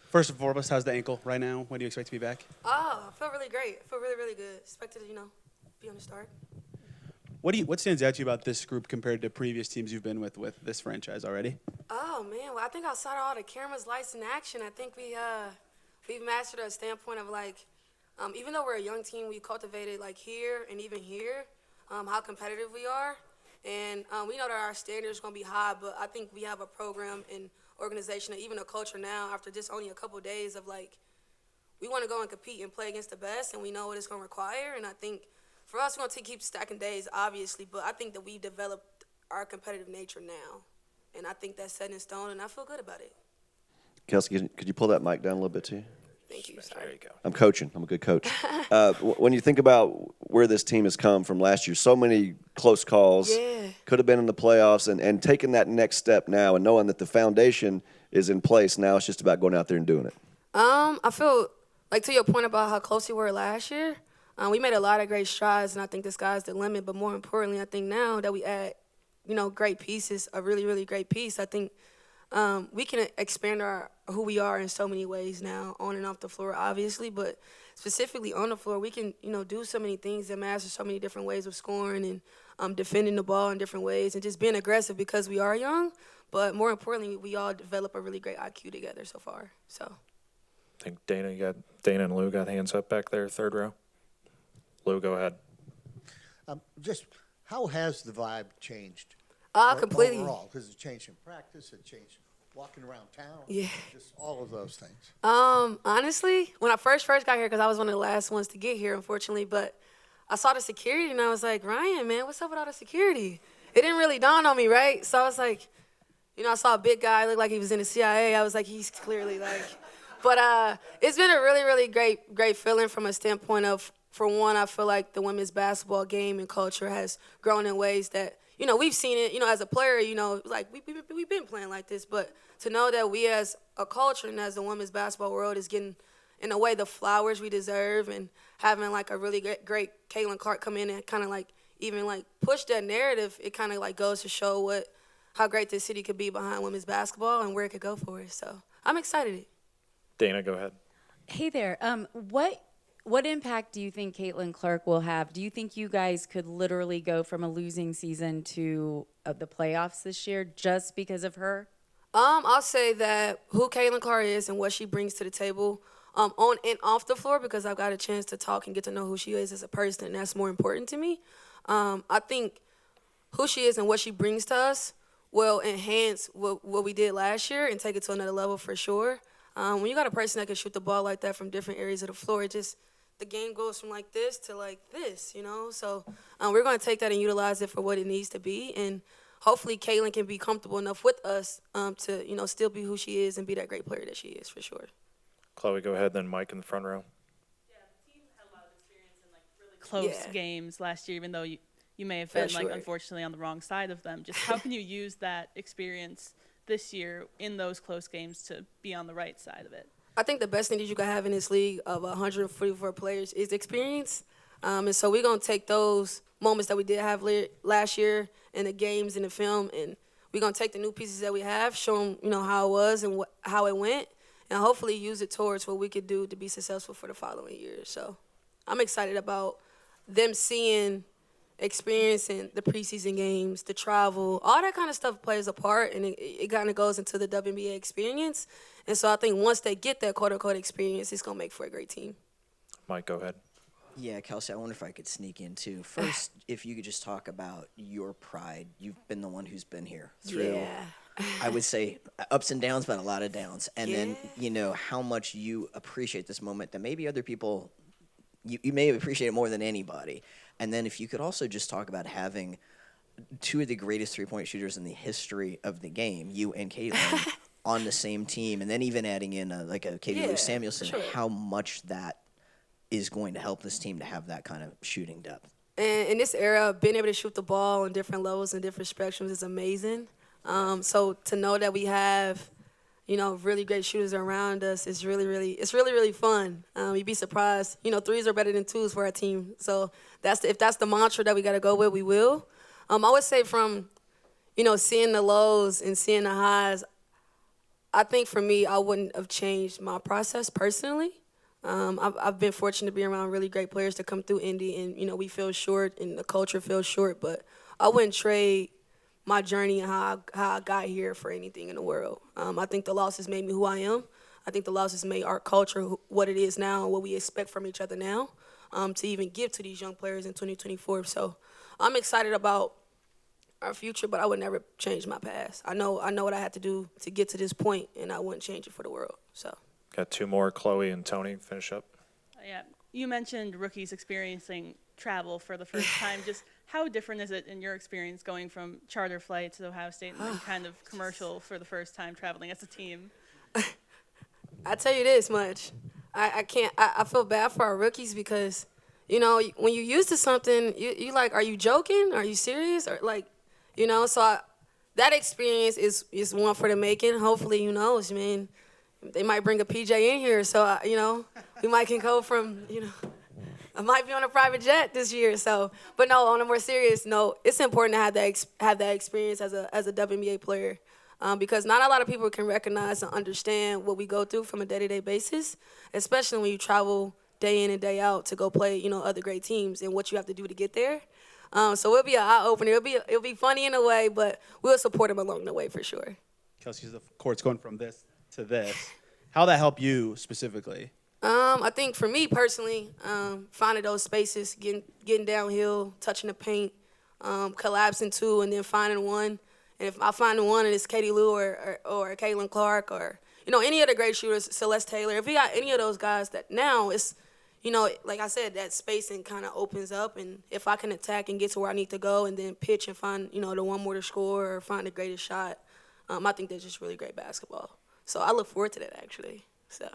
First and foremost, how's the ankle right now? When do you expect to be back? Oh, I feel really great. I feel really, really good. Expected to, be on the start. What stands out to you about this group compared to previous teams you've been with this franchise already? Oh man, well I think outside of all the cameras, lights, and action, I think we've mastered a standpoint of even though we're a young team, we cultivated here and even here, how competitive we are, and we know that our standards gonna be high, but I think we have a program and organization and even a culture now after just only a couple days of we want to go and compete and play against the best, and we know what it's gonna require, and I think for us, we're going to keep stacking days, obviously, but I think that we developed our competitive nature now. And I think that's set in stone, and I feel good about it. Kelsey, could you pull that mic down a little bit too? Thank you. Sorry. There you go. I'm coaching. I'm a good coach. When you think about where this team has come from last year, so many close calls, could have been in the playoffs, and taking that next step now and knowing that the foundation is in place, now it's just about going out there and doing it. I feel to your point about how close we were last year, we made a lot of great strides, and I think the sky's the limit. But more importantly, I think now that we add, great pieces, a really, really great piece, I think we can expand who we are in so many ways now, on and off the floor, obviously. But specifically on the floor, we can, do so many things and master so many different ways of scoring and defending the ball in different ways and just being aggressive because we are young. But more importantly, we all develop a really great IQ together so far. So I think Dana and Lou got hands up back there, third row. Lou, go ahead. Just how has the vibe changed? Completely. Overall, because it changed in practice, it changed walking around town. Yeah. Just all of those things. Honestly, when I first got here, because I was one of the last ones to get here, unfortunately, but I saw the security and I was like, Ryan, man, what's up with all the security? It didn't really dawn on me, right? So I was like, I saw a big guy, looked like he was in the CIA. I was like, he's clearly but it's been a really, really great feeling from a standpoint of, for one, I feel like the women's basketball game and culture has grown in ways that, we've seen it, as a player, we've been playing like this. But to know that we as a culture and as the women's basketball world is getting, in a way, the flowers we deserve, and having a really great Caitlyn Clark come in and kind of even push that narrative, it kind of goes to show how great this city could be behind women's basketball and where it could go for us. So I'm excited. Dana, go ahead. Hey there. What impact do you think Caitlyn Clark will have? Do you think you guys could literally go from a losing season to the playoffs this year just because of her? I'll say that who Caitlyn Clark is and what she brings to the table on and off the floor, because I've got a chance to talk and get to know who she is as a person, and that's more important to me. I think who she is and what she brings to us will enhance what we did last year and take it to another level for sure. When you got a person that can shoot the ball like that from different areas of the floor, the game goes from this to this, So we're going to take that and utilize it for what it needs to be. And hopefully Caitlyn can be comfortable enough with us to, still be who she is and be that great player that she is for sure. Chloe, go ahead, then Mike in the front row. Yeah, the team had a lot of experience in really close games last year, even though you may have been unfortunately on the wrong side of them. Just how can you use that experience this year in those close games to be on the right side of it? I think the best thing that you can have in this league of 144 players is experience. And so we're going to take those moments that we did have last year in the games and the film, and we're going to take the new pieces that we have, show them, how it was and how it went, and hopefully use it towards what we could do to be successful for the following years. So I'm excited about them experiencing the preseason games, the travel, all that kind of stuff plays a part, and it kind of goes into the WNBA experience. And so I think once they get that quote-unquote experience, it's going to make for a great team. Mike, go ahead. Yeah, Kelsey, I wonder if I could sneak in too. First, if you could just talk about your pride. You've been the one who's been here through, I would say, ups and downs, but a lot of downs. And then, how much you appreciate this moment that maybe other people, you may appreciate it more than anybody. And then if you could also just talk about having two of the greatest three-point shooters in the history of the game, you and Caitlyn, on the same team, and then even adding in a Katie Lou Samuelson, how much that is going to help this team to have that kind of shooting depth. And in this era, being able to shoot the ball on different levels and different spectrums is amazing. So to know that we have, really great shooters around us is really fun. You'd be surprised. Threes are better than twos for our team. So if that's the mantra that we got to go with, we will. I would say from, seeing the lows and seeing the highs, I think for me, I wouldn't have changed my process personally. I've been fortunate to be around really great players to come through Indy, and we feel short, and the culture feels short. But I wouldn't trade my journey and how I got here for anything in the world. I think the losses made me who I am. I think the losses made our culture what it is now and what we expect from each other now, to even give to these young players in 2024. So I'm excited about our future, but I would never change my past. I know what I had to do to get to this point, and I wouldn't change it for the world. So. Got two more, Chloe and Tony, finish up. Yeah, you mentioned rookies experiencing travel for the first time. Just how different is it in your experience going from charter flight to Ohio State and then kind of commercial for the first time traveling as a team? I tell you this much, I can't. I feel bad for our rookies because, when you're used to something, you like, are you joking? Are you serious? Or like, so that experience is one for the making. Hopefully, man. They might bring a PJ in here, so we might can go from I might be on a private jet this year. So, but no, on a more serious note, it's important to have that experience as a WNBA player, because not a lot of people can recognize and understand what we go through from a day-to-day basis, especially when you travel day in and day out to go play other great teams and what you have to do to get there. So it'll be an eye opener. It'll be funny in a way, but we'll support them along the way for sure. Kelsey, the court's going from this to this. How that help you specifically? I think for me personally, finding those spaces, getting downhill, touching the paint, collapsing two, and then finding one. And if I find one and it's Katie Lou or Caitlyn Clark or any of the great shooters, Celeste Taylor, if we got any of those guys, that now it's like I said, that spacing kind of opens up, and if I can attack and get to where I need to go and then pitch and find the one more to score or find the greatest shot, I think that's just really great basketball. So I look forward to that, actually. So.